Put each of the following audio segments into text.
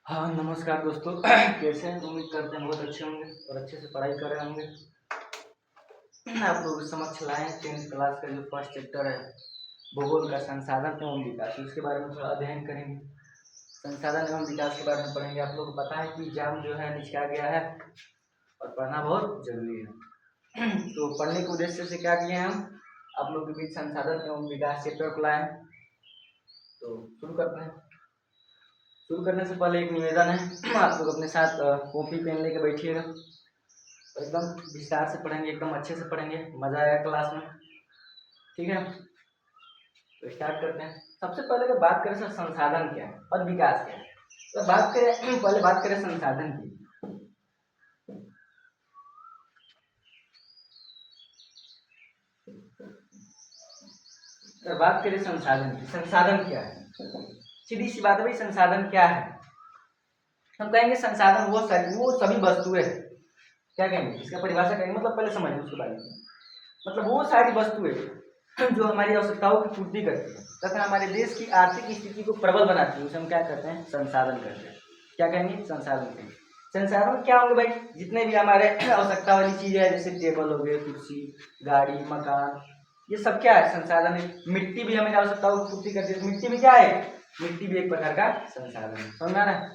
हाँ, नमस्कार दोस्तों। कैसे हैं? उम्मीद करते हैं बहुत अच्छे होंगे और अच्छे से पढ़ाई कर रहे होंगे। आप लोगों के समक्ष लाए हैं 10th क्लास का जो फर्स्ट चैप्टर है भूगोल का संसाधन एवं विकास, उसके बारे में थोड़ा अध्ययन करेंगे। संसाधन एवं विकास के बारे में पढ़ेंगे। आप लोग को पता है कि एग्जाम जो है निकला गया है और पढ़ना बहुत जरूरी है। तो पढ़ने के उद्देश्य से क्या किए हैं हम आप लोग के बीच संसाधन एवं विकास चैप्टर को लाए हैं। तो शुरू करते हैं। शुरू करने से पहले एक निवेदन है, आप लोग अपने साथ कॉपी पेन लेके बैठिएगा। एकदम विस्तार से पढ़ेंगे, एकदम अच्छे से पढ़ेंगे, मजा आएगा क्लास में। ठीक है, तो स्टार्ट करते हैं। सबसे पहले अगर बात करें सर संसाधन क्या है और विकास क्या है, तो बात करें पहले बात करें संसाधन की। अगर बात करें संसाधन की, संसाधन क्या है? सीधी सी बात है भाई, संसाधन क्या है? हम कहेंगे संसाधन वो सभी वस्तुएं हैं। क्या कहेंगे इसका परिभाषा कहेंगे, मतलब पहले समझिए उसके बारे में। मतलब वो सारी वस्तुएं जो हमारी आवश्यकताओं की पूर्ति करती है तथा हमारे देश की आर्थिक स्थिति को प्रबल बनाती है, उसे हम क्या कहते हैं? संसाधन कहते हैं। क्या कहेंगे? संसाधन कहेंगे। संसाधन क्या होंगे भाई? जितने भी हमारे आवश्यकता वाली चीजें हैं, जैसे टेबल हो गए, कुर्सी, गाड़ी, मकान, ये सब क्या है? संसाधन है। मिट्टी भी हमें आवश्यकताओं की पूर्ति करती है। मिट्टी भी क्या है? मिट्टी भी एक प्रकार का संसाधन है। समझ आ रहा है?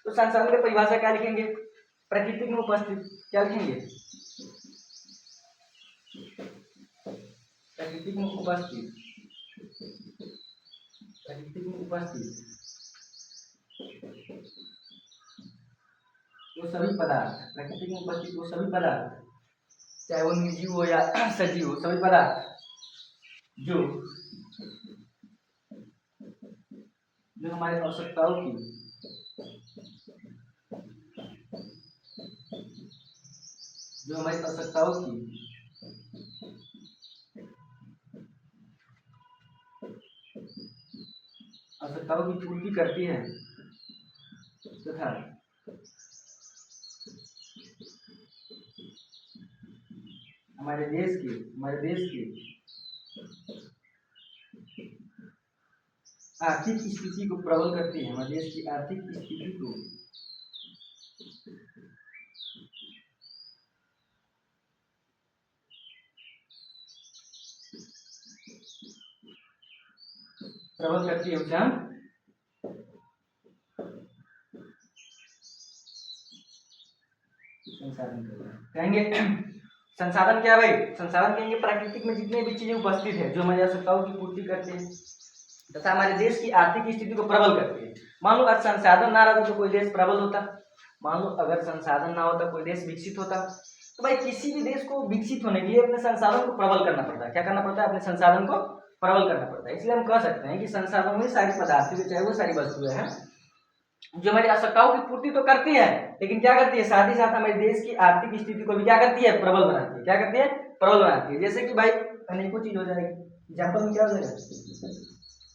तो संसाधन की परिभाषा क्या लिखेंगे? प्रकृति में उपस्थित। क्या लिखेंगे? प्रकृति में उपस्थित। प्रकृति में उपस्थित वो सभी पदार्थ। प्रकृति में उपस्थित वो सभी पदार्थ, चाहे वो निर्जीव हो या सजीव हो, सभी पदार्थ जो जो हमारी आवश्यकताओं की जो हमारी आवश्यकताओं की आवश्यकताओं की पूर्ति करती है तथा हमारे देश की आर्थिक स्थिति को प्रबल करती है। हमारे देश की आर्थिक स्थिति को प्रबल करती है, उसे हम संसाधन कहेंगे। संसाधन क्या है भाई? संसाधन कहेंगे प्राकृतिक में जितने भी चीजें उपस्थित है जो हमारी आवश्यकताओं की पूर्ति करते हैं तथा हमारे देश की आर्थिक स्थिति को प्रबल करते हैं। मान लो अगर संसाधन ना रहता तो कोई देश प्रबल होता। मान लो अगर संसाधन ना होता कोई देश विकसित होता। तो भाई किसी भी देश को विकसित होने के लिए अपने संसाधन को प्रबल करना पड़ता है। क्या करना पड़ता है? अपने संसाधन को प्रबल करना पड़ता है। इसलिए हम कह सकते हैं कि संसाधनों में सारी पदार्थ चाहे वो सारी वस्तुएं हैं जो हमारी आवश्यकताओं की पूर्ति तो करती है, लेकिन क्या करती है? साथ ही साथ हमारे देश की आर्थिक स्थिति को भी क्या करती है? प्रबल बनाती है। क्या करती है? प्रबल बनाती है। जैसे कि भाई अनेकों चीज हो जाएगी। एग्जाम्पल में क्या हो जाएगा?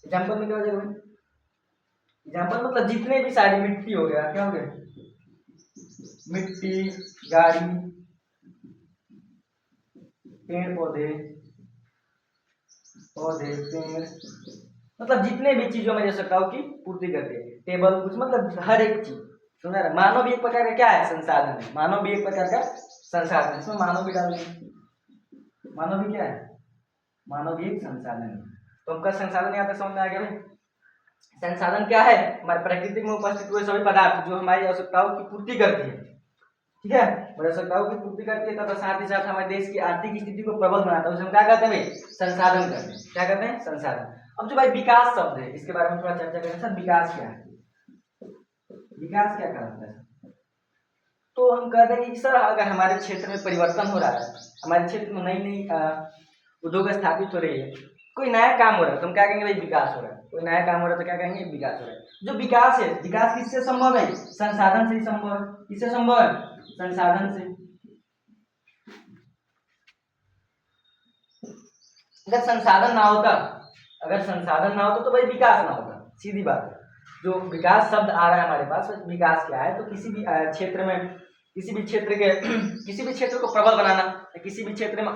एग्जाम्पल में क्या हो जाएगा भाई? एग्जाम्पल मतलब जितने भी सारी मिट्टी हो गया, क्या हो गया? मिट्टी, गाड़ी, पेड़ पौधे, पेड़, मतलब जितने भी चीजों में आवश्यकताओं की पूर्ति करते हैं। टेबल, कुछ मतलब हर एक चीज। सुना रहा? मानव भी एक प्रकार का क्या है? संसाधन है। मानव भी एक प्रकार का संसाधन है। इसमें मानव भी डाल देंगे। मानव भी क्या है? मानव भी एक संसाधन है। तो हमका संसाधन यहाँ तक समझ में आ गया भाई। संसाधन क्या है? हमारे प्रकृति में उपस्थित हुए सभी पदार्थ जो हमारी आवश्यकताओं की पूर्ति करती है। ठीक है, आवश्यकताओं की पूर्ति करती है तथा साथ ही साथ हमारे देश की आर्थिक स्थिति को प्रबल बनाता है। उसे हम क्या कहते हैं भाई? संसाधन कहते हैं। क्या कहते हैं? संसाधन। अब जो भाई विकास शब्द है इसके बारे में थोड़ा चर्चा करें। सर विकास क्या है? विकास क्या कहलाता है? तो हम कहते हैं कि सर अगर हमारे क्षेत्र में परिवर्तन हो रहा है, हमारे क्षेत्र में नई नई उद्योग स्थापित हो रही है, कोई नया काम हो रहा है, तो हम क्या कहेंगे भाई? विकास हो रहा है। कोई नया काम हो रहा है तो क्या कहेंगे? विकास हो रहा है। जो विकास है, विकास किससे संभव है? संसाधन से ही संभव है। किससे संभव है? संसाधन से। अगर संसाधन ना होता तो भाई विकास ना होता। सीधी बात है। जो विकास शब्द आ रहा है हमारे पास, विकास क्या है? तो किसी भी क्षेत्र में किसी भी क्षेत्र के किसी भी क्षेत्र को प्रबल बनाना, किसी भी क्षेत्र में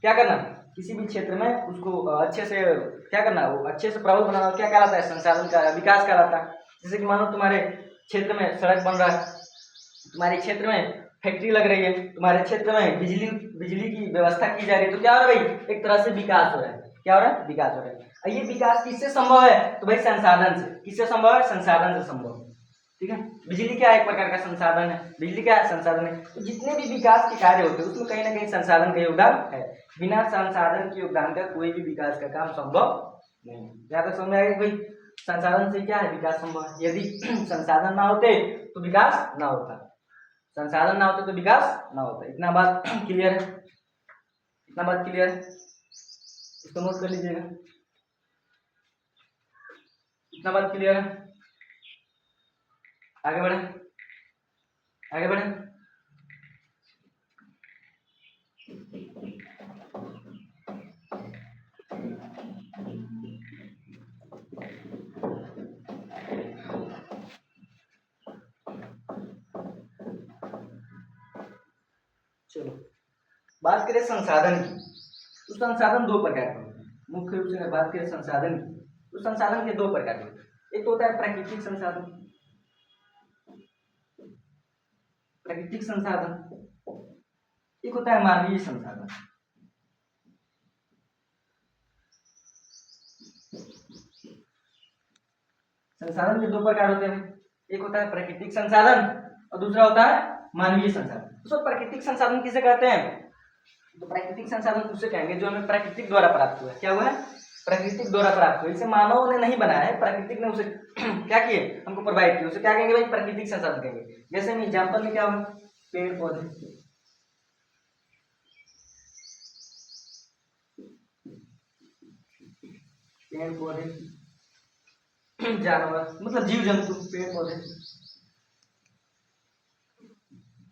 क्या करना? किसी भी क्षेत्र में उसको अच्छे से क्या करना? वो अच्छे से प्रबल बनाना क्या कहलाता है? संसाधन का विकास कहलाता है। जैसे कि मानो तुम्हारे क्षेत्र में सड़क बन रहा है, तुम्हारे क्षेत्र में फैक्ट्री लग रही है, तुम्हारे क्षेत्र में बिजली की व्यवस्था की जा रही है, तो क्या हो रहा है भाई, एक तरह से विकास हो रहा है। क्या हो रहा है, विकास हो रहा है। और ये विकास किससे संभव है, तो भाई संसाधन से। किससे संभव है, संसाधन से संभव है। ठीक है, बिजली क्या एक प्रकार का संसाधन है, बिजली क्या है, संसाधन है। तो जितने भी विकास के कार्य होते हैं उसमें कहीं ना कहीं संसाधन का योगदान है। बिना संसाधन के योगदान का कोई भी विकास का काम संभव नहीं। यहाँ तक समझ में आएगा भाई, संसाधन से क्या है, विकास संभव है। यदि संसाधन ना होते तो विकास ना होता, संसाधन ना होते तो विकास ना होता। इतना बात क्लियर है, इतना बात क्लियर है, इसको नोट कर लीजिएगा। इतना बात क्लियर है, आगे बढ़े, आगे बढ़े। चलो बात करें संसाधन की, तो संसाधन दो प्रकार के होते हैं। मुख्य रूप से अगर बात करें संसाधन की, तो संसाधन के दो प्रकार के होते हैं। एक तो होता है प्राकृतिक संसाधन, प्राकृतिक संसाधन, एक होता है मानवीय संसाधन। संसाधन के दो प्रकार होते हैं, एक होता है प्राकृतिक संसाधन और दूसरा होता है मानवीय संसाधन। तो प्राकृतिक संसाधन किसे कहते हैं, तो प्राकृतिक संसाधन उसे कहेंगे जो हमें प्राकृतिक द्वारा प्राप्त हुआ है। क्या हुआ है, प्राकृतिक द्वारा प्राप्त हुआ। इसे मानव ने नहीं बनाया है, प्राकृतिक ने उसे क्या किए, हमको प्रोवाइड किया। उसे क्या कहेंगे भाई, प्राकृतिक संसाधन कहेंगे। जैसे हम एग्जाम्पल में क्या हुआ, पेड़ पौधे, पेड़ पौधे, जानवर मतलब जीव जंतु, पेड़ पौधे,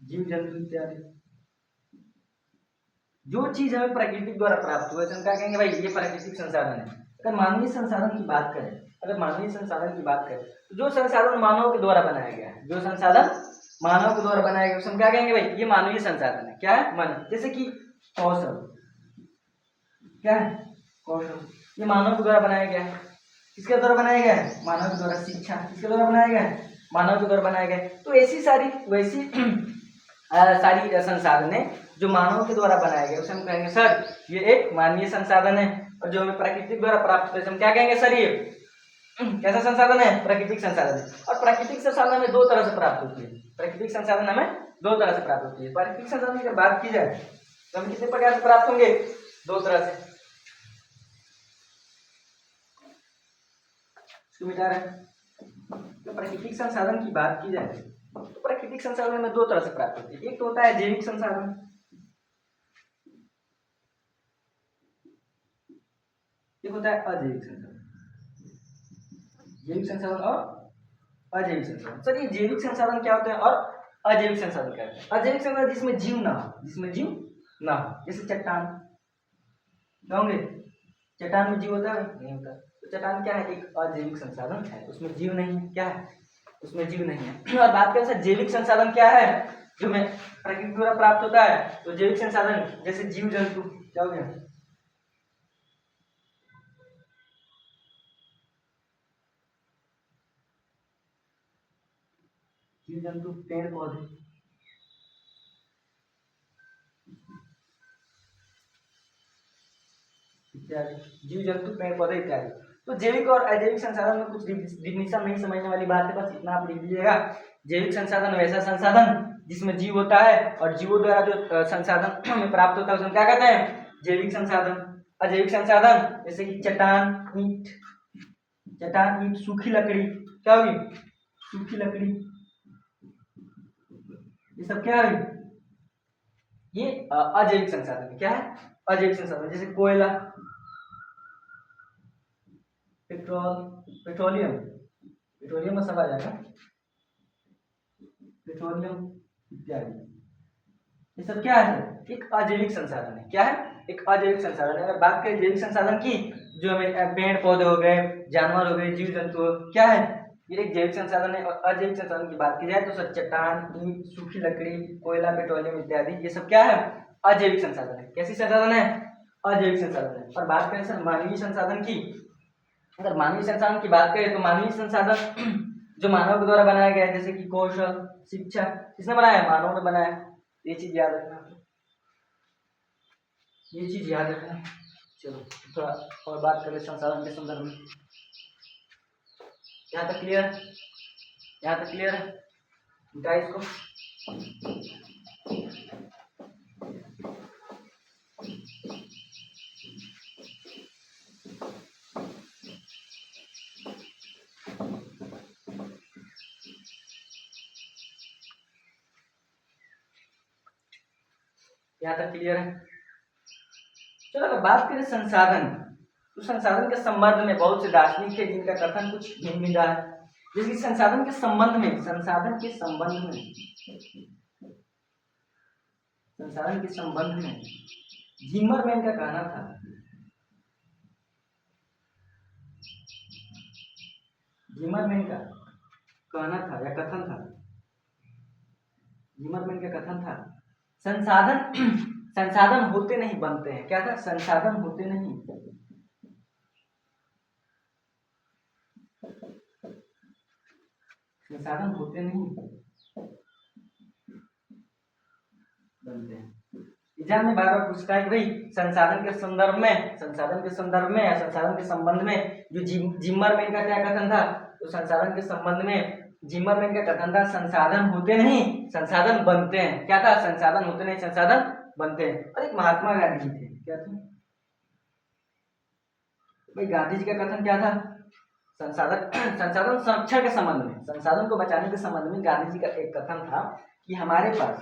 जीव जंतु इत्यादि। जो चीज हमें प्राकृतिक द्वारा प्राप्त हुआ है क्या कहेंगे भाई, ये प्राकृतिक संसाधन है। अगर मानवीय संसाधन की बात करें, अगर मानवीय संसाधन की बात करें तो जो संसाधन मानव के द्वारा बनाया गया है, जो संसाधन मानव के द्वारा बनाया गया उसे क्या कहेंगे भाई, ये मानवीय संसाधन है। क्या है, मानव। जैसे कि कौशल, क्या है, कौशल, ये मानव के द्वारा बनाया गया है। किसके द्वारा बनाया गया है, मानव के द्वारा। शिक्षा किसके द्वारा बनाया गया है, मानव के द्वारा बनाया गया है। तो ऐसी सारी वैसी सारी संसाधन है जो मानव के द्वारा बनाया गया उसे हम कहेंगे सर ये एक मानवीय संसाधन है। और जो हमें प्राकृतिक द्वारा प्राप्त होता है हम क्या कहेंगे सर, ये कैसा संसाधन है, प्राकृतिक संसाधन है। और प्राकृतिक संसाधन हमें दो तरह से प्राप्त होती है, प्राकृतिक संसाधन हमें दो तरह से प्राप्त होती है। प्राकृतिक संसाधन की अगर बात की जाए तो हमें कितने प्रकार से प्राप्त होंगे, दो तरह से। मिटा रहे तो प्राकृतिक संसाधन की बात की जाए तो प्राकृतिक संसाधन में दो तरह से प्राप्त होती है। एक तो होता है जैविक संसाधन, एक होता है अजैविक संसाधन। जैविक संसाधन और अजैविक संसाधन। सर ये जैविक संसाधन क्या होते हैं और अजैविक संसाधन क्या होते हैं। अजैविक संसाधन जिसमें जीव ना हो, जिसमें जीव ना हो। जैसे चट्टान, कहोगे चट्टान में जीव होता है, नहीं होता। तो चट्टान क्या है, एक अजैविक संसाधन है, उसमें जीव नहीं है। क्या है, उसमें जीव नहीं है। और बात करें सर जैविक संसाधन क्या है, जो हमें प्रकृति द्वारा प्राप्त होता है। तो जैविक संसाधन जैसे जीव जंतु, क्या हो गया, जीव जंतु, पेड़ पौधे इत्यादि, जीव जंतु पेड़ पौधे इत्यादि। तो जैविक और अजैविक संसाधन में कुछ डिफिनेशन नहीं समझने वाली बात है, बस इतना आप लिख लीजिएगा। जैविक संसाधन वैसा संसाधन जिसमें जीव होता है और जीवों द्वारा जो संसाधन हमें प्राप्त होता है उसमें क्या कहते हैं, जैविक संसाधन। अजैविक संसाधन जैसे कि चट्टान, ईंट, चट्टान, ईंट, सूखी लकड़ी, क्या होगी, सूखी लकड़ी, ये सब क्या है, ये अजैविक संसाधन है। क्या है, अजैविक संसाधन। जैसे कोयला, पेट्रोल, पेट्रोलियम, पेट्रोलियम में सब आ जाएगा, पेट्रोलियम इत्यादि, ये सब क्या है, एक अजैविक संसाधन है। क्या है, एक अजैविक संसाधन है। अगर बात करें जैविक संसाधन की, जो हमें पेड़ पौधे हो गए, जानवर हो गए, जीव जंतु हो, क्या है, ये एक जैविक संसाधन है। और अजैविक संसाधन की बात की जाए तो सर चट्टान, ईंट, सूखी लकड़ी, कोयला, पेट्रोलियम इत्यादि, ये सब क्या है, अजैविक संसाधन है। कैसी संसाधन है, अजैविक संसाधन है। और बात करें सर मानवीय संसाधन की, अगर मानवीय संसाधन की बात करें तो मानवीय संसाधन जो मानव के द्वारा बनाया गया है, जैसे कि कौशल, शिक्षा, किसने बनाया है? मानव ने बनाया है। ये चीज याद रखना, ये चीज याद रखना। चलो थोड़ा और बात करें संसाधन के संदर्भ में। यहाँ तक क्लियर? यहाँ तक क्लियर है? मिटाइए इसको। यहाँ तक क्लियर है? चलो अगर बात करें संसाधन, तो संसाधन के संबंध में बहुत से दार्शनिक है जिनका कथन कुछ भिन्न भिन्न रहा है। जैसे कि संसाधन के संबंध में, संसाधन के संबंध में जिमरमैन का कहना था, जिमरमैन का कहना था या कथन था, जिमरमैन का कथन था, संसाधन होते नहीं बनते हैं। क्या था? संसाधन होते नहीं बनते हैं। एग्जाम में बार बार पूछता है कि भाई संसाधन के संदर्भ में या संसाधन के संबंध में जो जिमरमैन का क्या कथन था, तो संसाधन के संबंध में जिमरमैन का कथन था संसाधन होते नहीं संसाधन बनते हैं। क्या था? संसाधन होते नहीं संसाधन बनते हैं। और एक महात्मा गांधी जी थे, क्या थे भाई? गांधी जी का कथन क्या था? संसाधन संरक्षण के संबंध में, संसाधन को बचाने के संबंध में गांधी जी का एक कथन था कि हमारे पास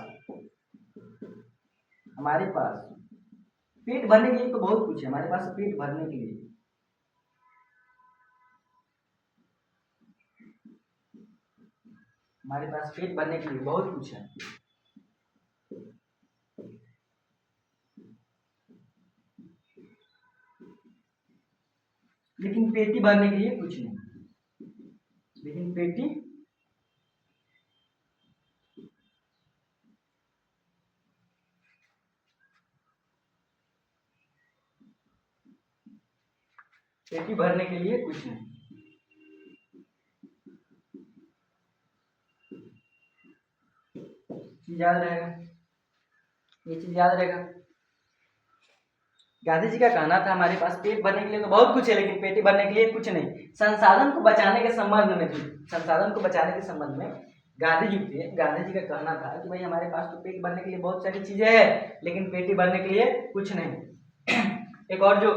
पेट भरने के लिए तो बहुत कुछ है, हमारे पास पेट भरने के लिए बहुत कुछ है, लेकिन पेटी भरने के लिए कुछ नहीं। पेटी भरने के लिए कुछ नहीं। याद रहेगा, ये चीज याद रहेगा। गांधी जी का कहना था हमारे पास पेट भरने के लिए तो बहुत कुछ है, लेकिन पेटी भरने के लिए कुछ नहीं। संसाधन को बचाने के संबंध में गांधी जी का कहना था कि भाई हमारे पास तो पेट भरने के लिए बहुत सारी चीजें हैं, लेकिन पेटी भरने के लिए कुछ नहीं। एक और जो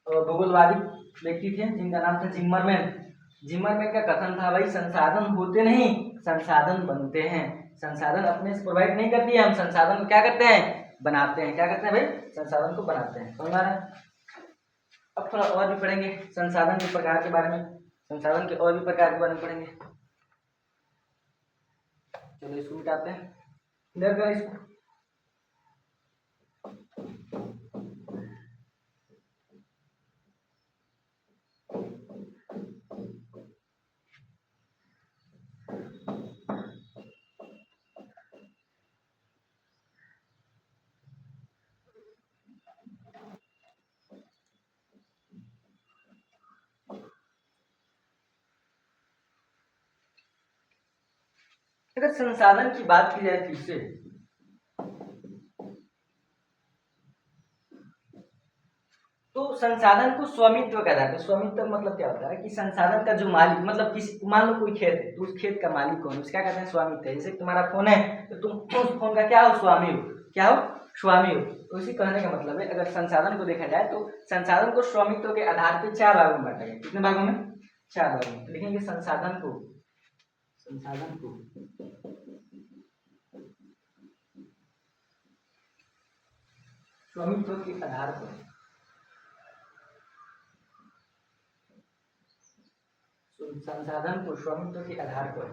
भूगोलवादी व्यक्ति थे जिनका नाम था जिमरमैन का कथन था भाई संसाधन होते नहीं संसाधन बनते हैं। संसाधन अपने से प्रोवाइड नहीं करती है, हम संसाधन को क्या करते हैं? बनाते हैं। क्या करते हैं भाई? संसाधन को बनाते हैं। समझ आ रहा है? अब थोड़ा और भी पढ़ेंगे संसाधन के प्रकार के बारे में, संसाधन के और भी प्रकार के बारे में पढ़ेंगे। चलो इसको मिटाते हैं, क्लियर करें इसको। अगर संसाधन की बात की जाए फिर से, तो संसाधन को स्वामित्व कहता है। तो स्वामित्व मतलब क्या होता है कि संसाधन का जो मालिक, मतलब किसी, मान लो कोई खेत है तो उस खेत का मालिक कौन है, उसका कहते हैं स्वामित्व है। जैसे तुम्हारा फोन है तो तुम उस फोन का क्या हो? स्वामी हो। क्या हो? स्वामी हो। तो इसी कहने का मतलब है अगर संसाधन को देखा जाए तो संसाधन को स्वामित्व के आधार पर 4 भागों में बांटा गया। कितने भागों में? 4 भागों में। लिखेंगे संसाधन को स्वामित्व के आधार पर, संसाधन को स्वामित्व के आधार पर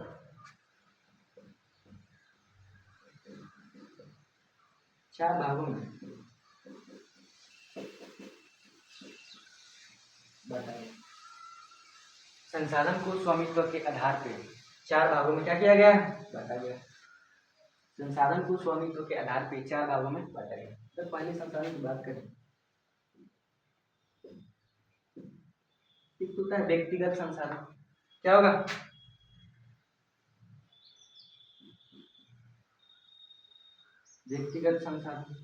4 भागों में बांटा गया। संसाधन को स्वामित्व के आधार पर 4 भागों में क्या किया गया? बांटा गया। संसाधन को स्वामित्व के आधार पर 4 भागों में बांटा गया। तो पहले संसाधन की बात करें, एक होता है व्यक्तिगत संसाधन। क्या होगा? व्यक्तिगत संसाधन।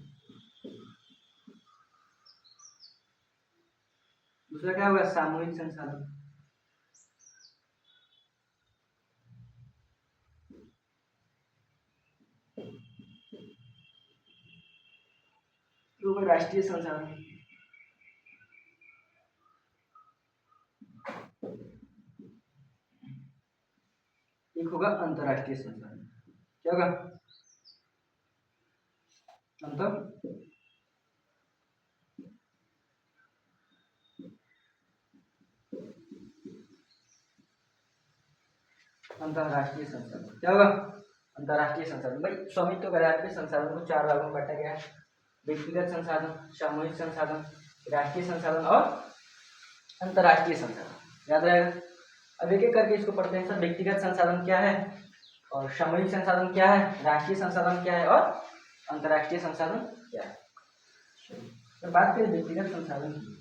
दूसरा क्या होगा? सामूहिक संसाधन। तो होगा राष्ट्रीय संसाधन। एक होगा अंतरराष्ट्रीय संसाधन। क्या होगा? अंतरराष्ट्रीय संसाधन। क्या होगा? अंतरराष्ट्रीय संसाधन। भाई स्वामित्व के आधार पर संसाधन को 4 भागों में बांटा गया है। व्यक्तिगत संसाधन, सामूहिक संसाधन, राष्ट्रीय संसाधन और अंतरराष्ट्रीय संसाधन। याद रहेगा। अब एक एक करके इसको पढ़ते हैं। सर व्यक्तिगत संसाधन क्या है, और सामूहिक संसाधन क्या है, राष्ट्रीय संसाधन क्या है और अंतरराष्ट्रीय संसाधन क्या है। तो बात करें व्यक्तिगत संसाधन की।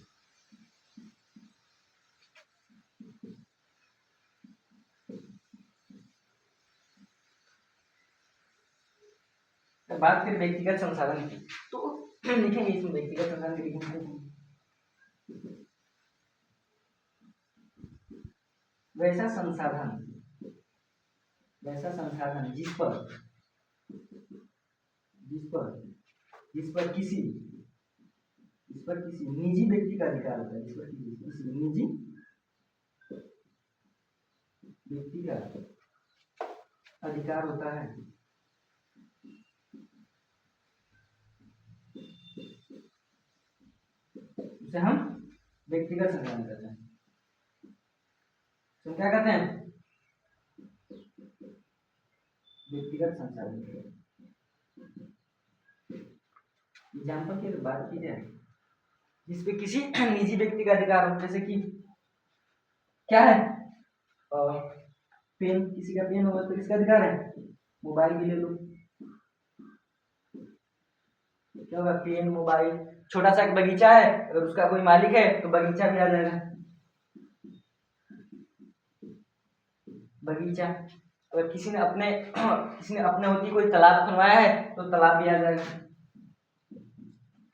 बात करें व्यक्तिगत संसाधन की तो लिखेंगे इसमें व्यक्तिगत संसाधन की लिखेंगे वैसा संसाधन जिस पर किसी निजी व्यक्ति का अधिकार होता है। जिस पर किसी निजी व्यक्ति का अधिकार होता है, उसे हम व्यक्तिगत संसाधन कहते हैं। तो क्या कहते हैं? व्यक्तिगत संसाधन। एग्जाम्पल की बात की जाए जिसपे किसी निजी व्यक्ति का अधिकार हो, जैसे कि क्या है, पेन, किसी का पेन होगा तो किसका अधिकार है? मोबाइल भी ले लो, क्या होगा? Pen, mobile. छोटा सा एक बगीचा है, अगर उसका कोई मालिक है तो बगीचा भी आ जाएगा। बगीचा। अगर किसी ने अपने होती कोई तालाब खुनवाया है तो तालाब भी आ जाएगा।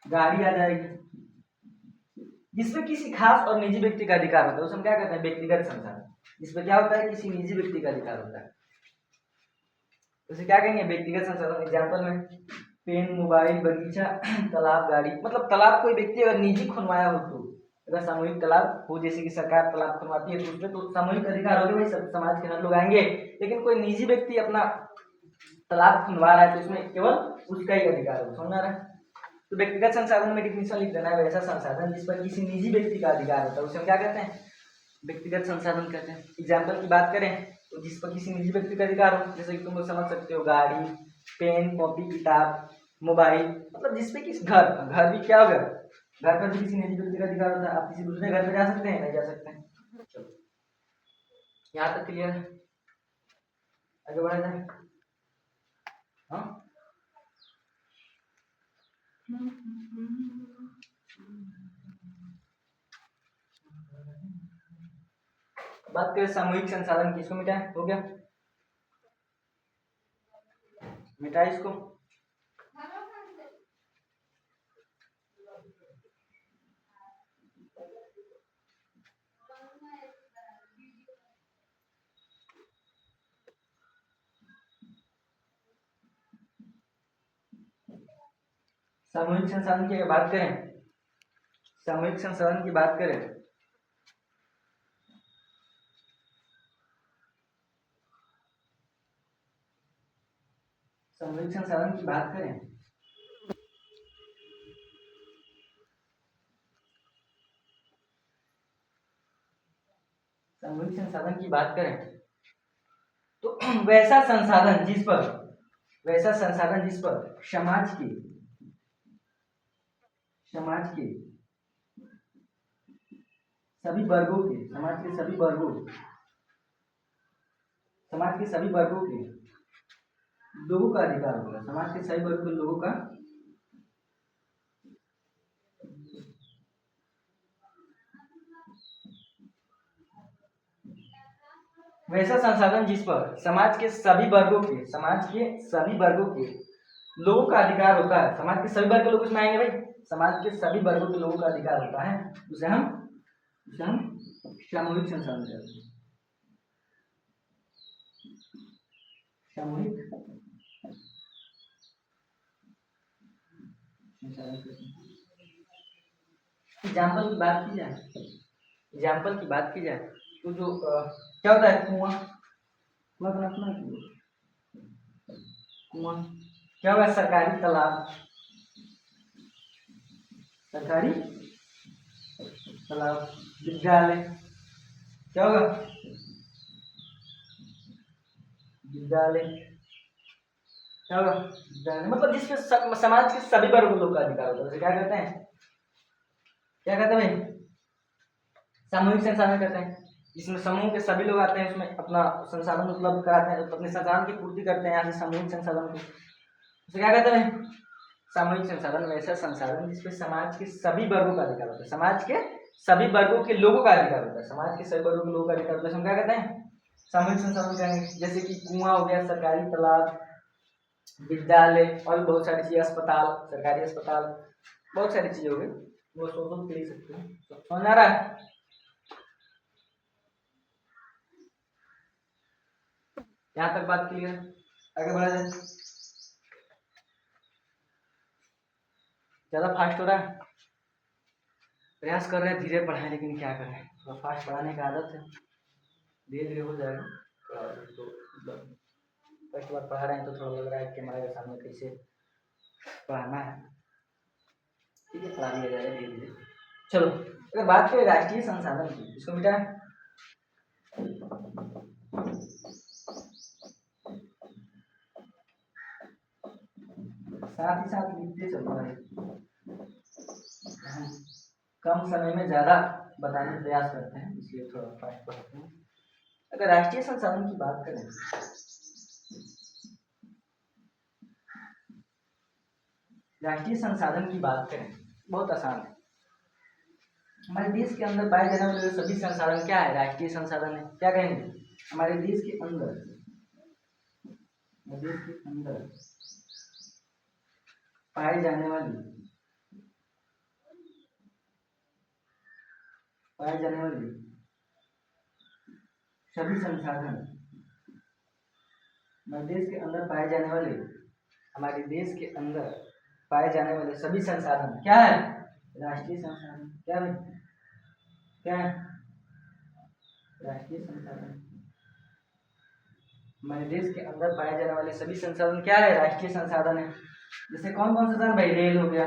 गाड़ी आ जाएगी। जिसमें किसी खास और निजी व्यक्ति का अधिकार होता है उसे हम क्या कहते हैं? व्यक्तिगत संसाधन। जिसमें क्या होता है? किसी निजी व्यक्ति का अधिकार होता है, उसे क्या कहेंगे? व्यक्तिगत संसाधन। एग्जाम्पल में पेन, मोबाइल, बगीचा, तालाब, गाड़ी। मतलब तालाब कोई व्यक्ति अगर निजी खुनवाया हो तो, अगर सामूहिक तालाब हो, जैसे कि सरकार तालाब खुनवाती है तो उसमें तो सामूहिक अधिकार हो गया, भाई सब समाज के हर लोग आएंगे। लेकिन कोई निजी व्यक्ति अपना तालाब खुनवा रहा है तो उसमें केवल उसका ही अधिकार हो। समझ आ रहा है? तो व्यक्तिगत संसाधन में डिफिनेशन लिख देना है, वैसा संसाधन जिस पर किसी निजी व्यक्ति का अधिकार होता है उसे हम क्या कहते हैं? व्यक्तिगत संसाधन कहते हैं। एग्जाम्पल की बात करें तो जिस पर किसी निजी व्यक्ति का अधिकार हो, जैसे कि तुम लोग समझ सकते हो गाड़ी, पेन, कॉपी, किताब, मोबाइल। मतलब जिसपे किस घर भी क्या होगा? घर पर भी किसी निजी व्यक्ति का अधिकार होता है। आप किसी दूसरे घर पर जा सकते हैं? नहीं जा सकते हैं। चलो यहाँ तक क्लियर है? आगे बढ़ा जाए। हाँ, बात करें सामूहिक संसाधन की। इसको मिटाए, हो गया? मिटाए इसको। सामूहिक संसाधन की बात करें, सामूहिक संसाधन की बात करें सामूहिक संसाधन की बात करें सामूहिक संसाधन की बात करें तो वैसा संसाधन जिस पर समाज के सभी वर्गों के लोगों का अधिकार होगा। समाज के सभी वर्गों के लोगों का वैसा संसाधन जिस पर समाज के सभी वर्गों के लोगों का अधिकार होता है, समाज के सभी वर्ग के लोग उसमें आएंगे भाई, समाज के सभी वर्गों के लोगों का अधिकार होता है, उसे हम सामूहिक संसाधन कहते हैं। सामूहिक संसाधन कहते हैं। एग्जाम्पल की बात की जाए, तो जो क्या होता है, कुआं, कुआं क्या होगा, सरकारी तालाब, विद्यालय क्या होगा, विद्यालय क्या होगा, विद्यालय, मतलब जिसमें समाज के सभी वर्गों लोग का अधिकार होता है उसे क्या कहते हैं, भाई, सामूहिक संसाधन कहते हैं। जिसमें समूह के सभी लोग आते हैं, उसमें अपना संसाधन उपलब्ध कराते हैं, अपने संसाधन की पूर्ति करते हैं, यहाँ से सामूहिक संसाधन को उसे क्या कहते हैं, सामूहिक संसाधन। वैसा संसाधन जिसपे समाज के सभी वर्गों का अधिकार होता है, समाज के सभी वर्गों के लोगों का अधिकार होता है, समाज के सभी वर्गों के लोगों का अधिकार होता है, हम क्या कहते हैं, सामूहिक संसाधन कहेंगे। जैसे कि कुआं हो गया, सरकारी तालाब, विद्यालय और बहुत सारी चीजें, अस्पताल, सरकारी अस्पताल, बहुत सारी चीजें हो गई, वो सोच के लिख सकते हैं। समझ आ रहा है, यहाँ तक बात क्लियर, आगे बढ़ा जाए। ज्यादा फास्ट हो रहा है, प्रयास कर रहे हैं धीरे पढ़ाएं, लेकिन क्या करें, थोड़ा फास्ट पढ़ाने की आदत है, धीरे धीरे हो जाएगा। तो मतलब फर्स्ट बार पढ़ा रहे हैं तो थोड़ा लग रहा है कैमरा के सामने कैसे पढ़ाना है, ठीक है, पढ़ा दिया जाएगा धीरे धीरे। चलो, अगर बात करें राष्ट्रीय संसाधन की, इसको बेटा साथ ही साथ लिखते चलो भाई, कम समय में ज्यादा बताने का प्रयास करते हैं, इसलिए थोड़ा फास्ट पढ़ते हैं। अगर राष्ट्रीय संसाधन की बात करें, बहुत आसान है। हमारे देश के अंदर पाए जाने वाले सभी संसाधन क्या है, राष्ट्रीय संसाधन है। क्या कहेंगे, हमारे देश के अंदर पाए जाने वाली सभी संसाधन, हमारे देश के अंदर पाए जाने वाले सभी संसाधन क्या है, राष्ट्रीय संसाधन। क्या है, राष्ट्रीय संसाधन। हमारे देश के अंदर पाए जाने वाले सभी संसाधन क्या है, राष्ट्रीय संसाधन है। जैसे कौन कौन सा भाई, रेल हो गया,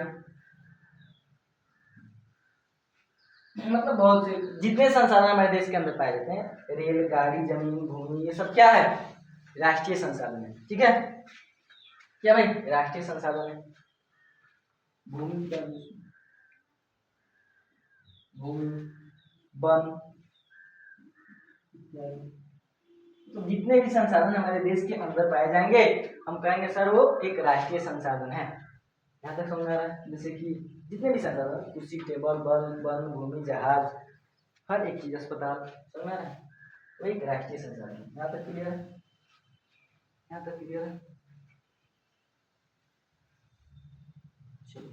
मतलब बहुत से जितने संसाधन हमारे देश के अंदर पाए जाते हैं, रेल, गाड़ी, जमीन, भूमि, ये सब क्या है, राष्ट्रीय संसाधन है। ठीक है, क्या भाई, राष्ट्रीय संसाधन है। भूमि, वन, तो जितने भी संसाधन हमारे देश के अंदर पाए जाएंगे, हम कहेंगे सर वो एक राष्ट्रीय संसाधन है। यहाँ तक समझ आ रहा है। जैसे कि जितने भी संसाधन, कुर्सी, टेबल, बल, वन, भूमि, जहाज, हर एक चीज, अस्पताल, समझ आ रहा है, वो एक राष्ट्रीय संसाधन है। यहाँ तक क्लियर है, चलो।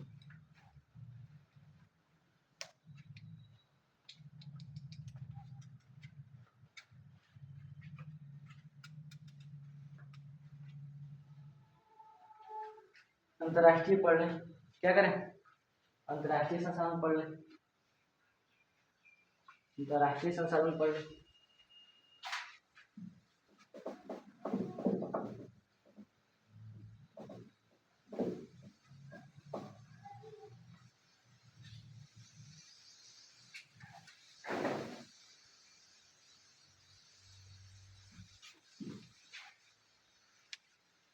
अंतरराष्ट्रीय पढ़ लें, क्या करें, अंतरराष्ट्रीय संसाधन पढ़ लें, अंतरराष्ट्रीय संसाधन पढ़ लें।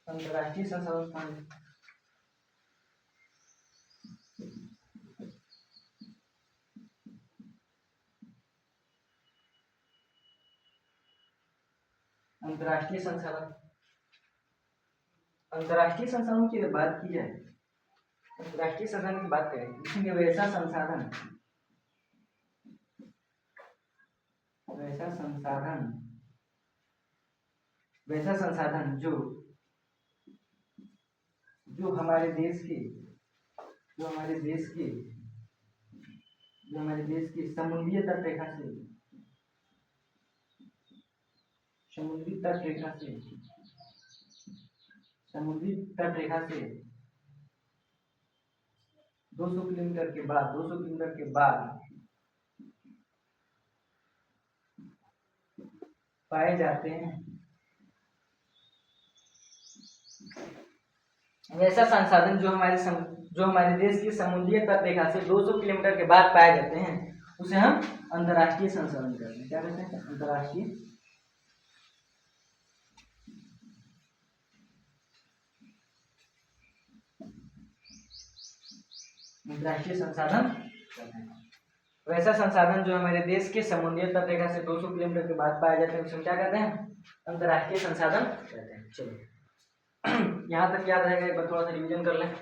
अंतरराष्ट्रीय संसाधन पढ़ लें। अंतरराष्ट्रीय संसाधन की अगर बात की जाए, अंतरराष्ट्रीय संसाधन की बात करें, इसमें वैसा संसाधन जो जो हमारे देश के जो हमारे देश के जो हमारे देश की समुद्रीय तट रेखा से समुद्री तट रेखा से समुद्री तट रेखा से 200 किलोमीटर के बाद 200 किलोमीटर के बाद पाए जाते हैं। वैसा संसाधन जो हमारे देश की समुद्रीय तट रेखा से 200 किलोमीटर के बाद पाए जाते हैं उसे हम अंतर्राष्ट्रीय संसाधन कहते हैं। क्या कहते हैं? अंतर्राष्ट्रीय अंतर्राष्ट्रीय संसाधन कहते हैं। वैसा संसाधन जो हमारे देश के समुद्रीय तट रेखा से 200 किलोमीटर के बाद पाए जाते हैं उसे क्या कहते हैं? अंतर्राष्ट्रीय संसाधन कहते हैं। चलो यहाँ तक याद रहेगा, एक बार थोड़ा सा रिवीजन कर लें।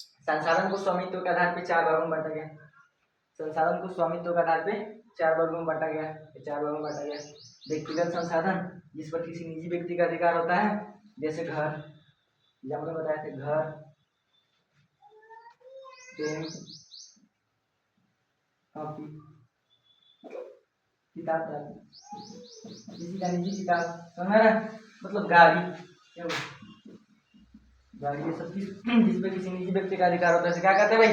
संसाधन को स्वामित्व के आधार पर 4 भागों में बांटा गया। संसाधन को स्वामित्व के आधार पे 4 वर्गों में बांटा गया। 4 वर्गों में बांटा गया। व्यक्तिगत संसाधन, जिस पर किसी निजी व्यक्ति का अधिकार होता है, जैसे घर, जब हमने बताया थे घर, पेन, कॉपी, किताब, किसी का निजी किताब, समझ रहे हैं? मतलब गाड़ी, गाड़ी, ये सब जिस पे किसी निजी व्यक्ति का अधिकार होता है क्या कहते हैं भाई?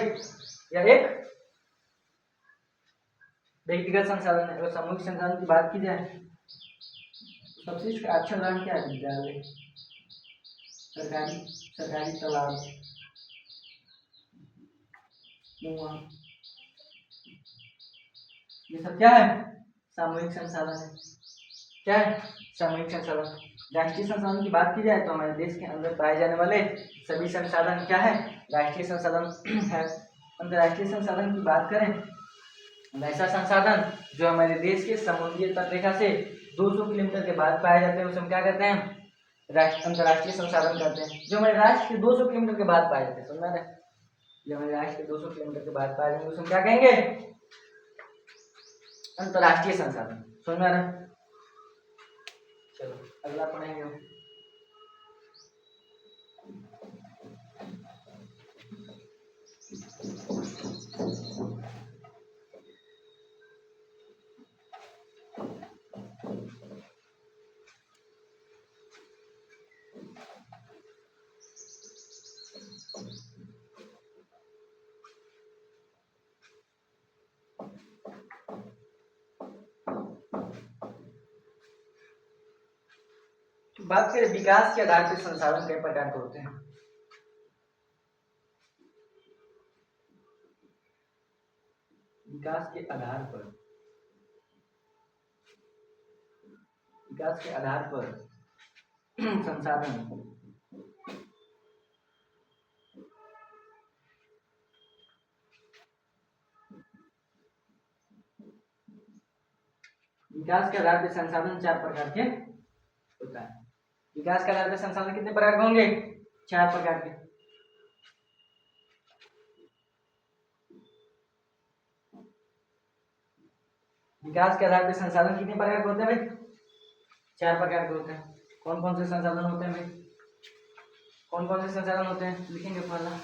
यह एक व्यक्तिगत संसाधन है। अगर सामूहिक संसाधन की बात की जाए सबसे अच्छा उदाहरण क्या है? विद्यालय, सरकारी तालाब, कुआं, ये सब क्या है? सामूहिक संसाधन है। क्या है? सामूहिक संसाधन। राष्ट्रीय संसाधन की बात की जाए तो हमारे देश के अंदर पाए जाने वाले सभी संसाधन क्या है? राष्ट्रीय संसाधन है। अंतर्राष्ट्रीय संसाधन की बात करें, वैसा संसाधन जो हमारे देश के समुद्रीय तट रेखा से 200 किलोमीटर के बाद पाए जाते हैं उसे हम क्या कहते हैं? अंतर्राष्ट्रीय संसाधन कहते हैं। जो हमारे राष्ट्र के 200 किलोमीटर के बाद पाए जाते हैं, समझ रहे? जो हमारे राष्ट्र के 200 किलोमीटर के बाद पाए जाएंगे उसे हम क्या कहेंगे? अंतर्राष्ट्रीय संसाधन। समझ रहे? चलो अगला पढ़ेंगे हम। बात करें विकास के आधार पर संसाधन कई प्रकार के होते हैं। विकास के आधार पर संसाधन विकास के आधार पर संसाधन 4 प्रकार के होता है। विकास के आधार पर संसाधन कितने प्रकार के होंगे? 4 प्रकार के। विकास के आधार पर संसाधन कितने प्रकार के होते हैं भाई? 4 प्रकार के होते हैं। कौन कौन से संसाधन होते हैं भाई? कौन कौन से संसाधन होते हैं? लिखेंगे पहला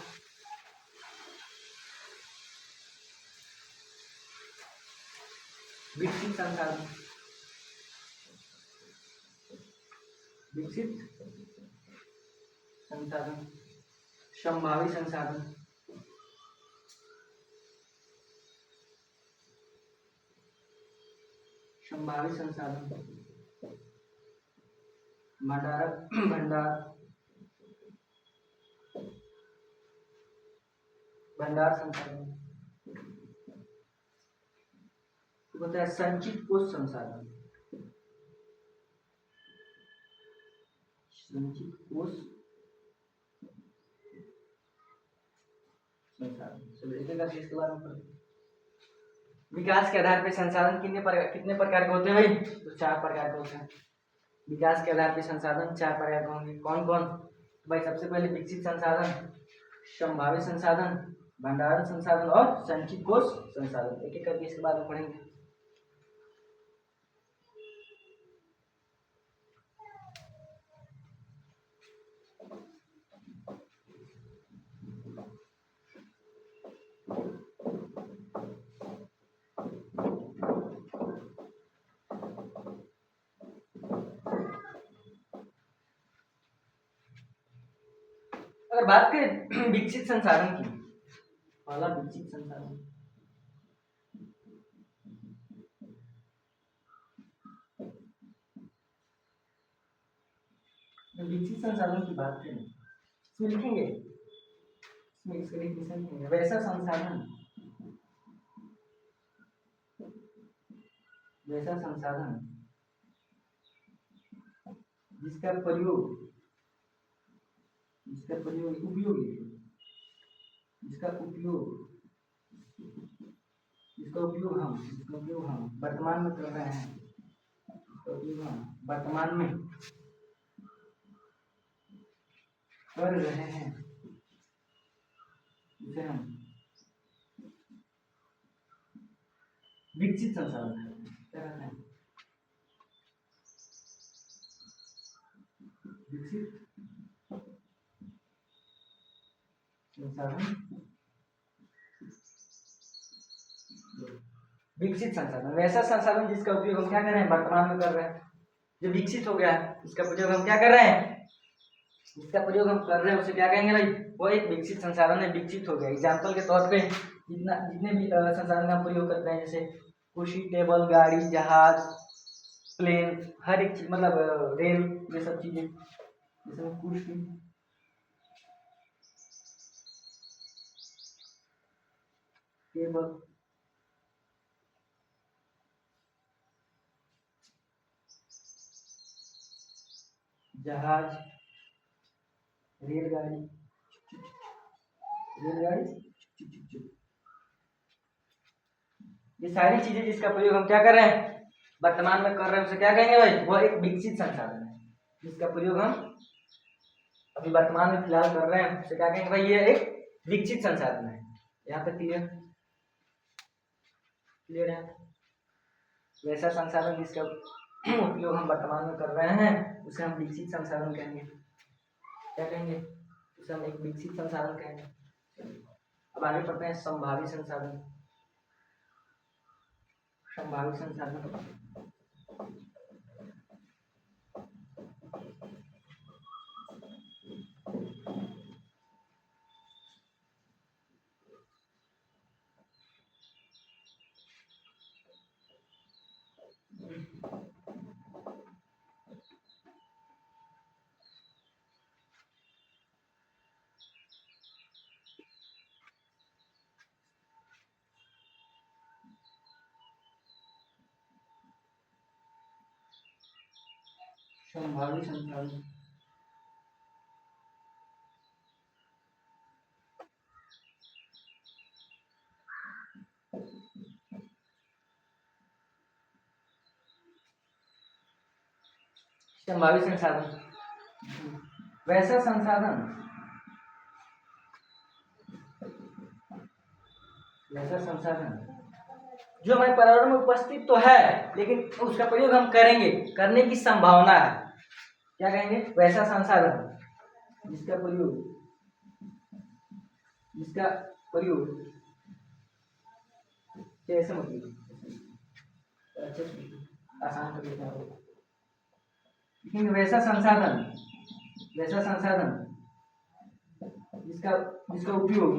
विकसित संसाधन, विकसित संसाधन, संभावी संसाधन, संभावी संसाधन, भंडार संसाधन, होता है संचित कोष संसाधन, संचित कोष संसाधन। चलो एक एक इसके बारे में पढ़ते हैं। विकास के आधार पर संसाधन कितने प्रकार के होते हैं भाई? तो 4 प्रकार के होते हैं। विकास के आधार पर संसाधन 4 प्रकार के होंगे। कौन कौन भाई? सबसे पहले विकसित संसाधन, संभावित संसाधन, भंडारण संसाधन और संचित कोष संसाधन। एक एक करके इसके बारे में पढ़ेंगे। अगर बात करें विकसित संसाधन की, पहला विकसित संसाधन, विकसित संसाधन की बात करें इसमें लिखेंगे, इसमें इसका डेफिनेशन लिखेंगे, वैसा संसाधन, वैसा संसाधन जिसका प्रयोग, जिसका प्रयोग उपयोग, जिसका उपयोग, जिसका उपयोग हम वर्तमान में कर रहे हैं, जिसका उपयोग हम वर्तमान में कर रहे हैं, उसे हम विकसित संसाधन कहते हैं। विकसित संसाधन, विकसित संसाधन वैसा संसाधन जिसका उपयोग हम क्या कर रहे हैं, वर्तमान में कर रहे हैं, जो विकसित हो गया है इसका प्रयोग हम क्या कर रहे हैं, इसका प्रयोग हम कर रहे हैं, उसे क्या कहेंगे भाई, वो एक विकसित संसाधन है, विकसित हो गया। एग्जाम्पल के तौर पे जितने भी संसाधन का प्रयोग करते हैं, जैसे कुर्सी, टेबल, गाड़ी, जहाज, प्लेन, हर एक चीज, मतलब रेल, ये सब चीजें, जैसे कुर्सी, टेबल, जहाज, रेलगाड़ी, ये सारी चीजें जिसका प्रयोग हम क्या कर रहे हैं, वर्तमान में कर रहे हैं, उसे क्या कहेंगे भाई, वो एक विकसित संसाधन है, जिसका प्रयोग हम अभी वर्तमान में फिलहाल कर रहे हैं, उसे क्या कहेंगे भाई, ये एक विकसित संसाधन है। यहाँ पे क्लियर, क्लियर है। वैसा संसाधन जिसका उपयोग हम वर्तमान में कर रहे हैं, उसे हम विकसित संसाधन कहेंगे। क्या कहेंगे, उसे हम एक विकसित संसाधन कहेंगे। अब आगे पढ़ते हैं संभावित संसाधन। संभावित संसाधन, संभावित संसाधन, संभावित संसाधन वैसा संसाधन, वैसा संसाधन जो हमारे पर्यावरण में उपस्थित तो है, लेकिन उसका प्रयोग हम करेंगे, करने की संभावना है। क्या कहेंगे, वैसा संसाधन जिसका प्रयोग, जिसका प्रयोग कैसे, मतलब आसान कर देते हैं, लेकिन वैसा संसाधन, वैसा संसाधन जिसका जिसका उपयोग,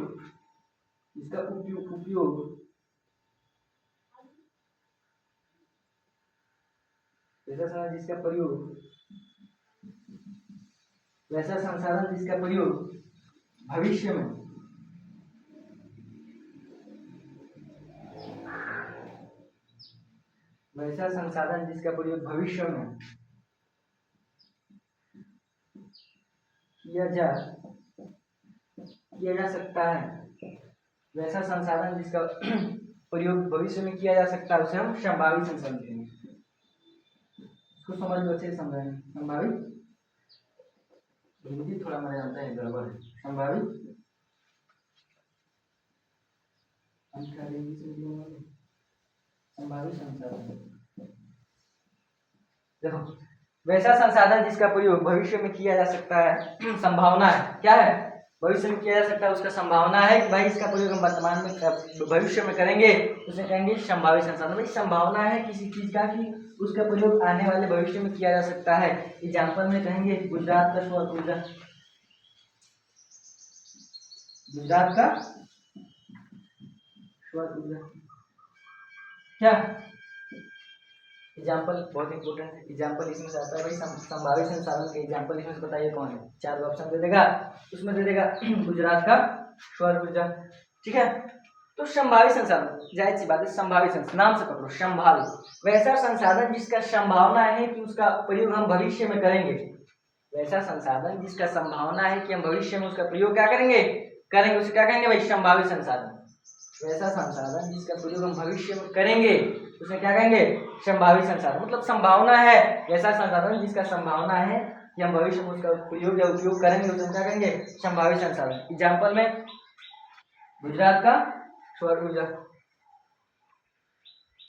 जिसका उपयोग वैसा संसाधन जिसका प्रयोग, वैसा संसाधन जिसका प्रयोग भविष्य में, वैसा संसाधन जिसका प्रयोग भविष्य में किया जा सकता है, वैसा संसाधन जिसका प्रयोग भविष्य में किया जा सकता है, उसे हम संभावित संसाधन कहेंगे। इसको समझ लो, अच्छे से समझाएंगे। संभावित, हिंदी थोड़ा मेरा जानता है गड़बड़ है। संभावित, संभावित संसाधन, देखो वैसा संसाधन जिसका प्रयोग भविष्य में किया जा सकता है, संभावना है, क्या है, भविष्य में किया जा सकता है, उसका संभावना है कि भाई इसका प्रयोग हम वर्तमान में भविष्य में करेंगे, उसे कहेंगे संभावित संसाधन। भाई संभावना है किसी चीज का कि उसका प्रयोग आने वाले भविष्य में किया जा सकता है। एग्जाम्पल में कहेंगे गुजरात का सौर ऊर्जा, गुजरात का सौर ऊर्जा। क्या एग्जाम्पल बहुत इंपॉर्टेंट है, एग्जाम्पल इसमें से आता है भाई संभावित संसाधन के एग्जाम्पल इसमें से बताइए कौन है, 4 ऑप्शन दे देगा, उसमें दे देगा गुजरात का सौर ऊर्जा। ठीक है, तो संभावित संसाधन, जाहिर सी बात है संभावित संसाधन, नाम से पकड़ो संभावित, वैसा संसाधन जिसका संभावना है कि उसका प्रयोग हम भविष्य में करेंगे, वैसा संसाधन जिसका संभावना है कि हम भविष्य में उसका प्रयोग क्या करेंगे करेंगे, उसे क्या कहेंगे भाई संभावित संसाधन। वैसा संसाधन जिसका प्रयोग हम भविष्य में करेंगे उसे क्या कहेंगे संभावित संसाधन, मतलब संभावना है, वैसा संसाधन जिसका संभावना है कि हम भविष्य में उसका प्रयोग या उपयोग करेंगे उसे क्या कहेंगे संभावित संसाधन। एग्जाम्पल में गुजरात का सौर ऊर्जा,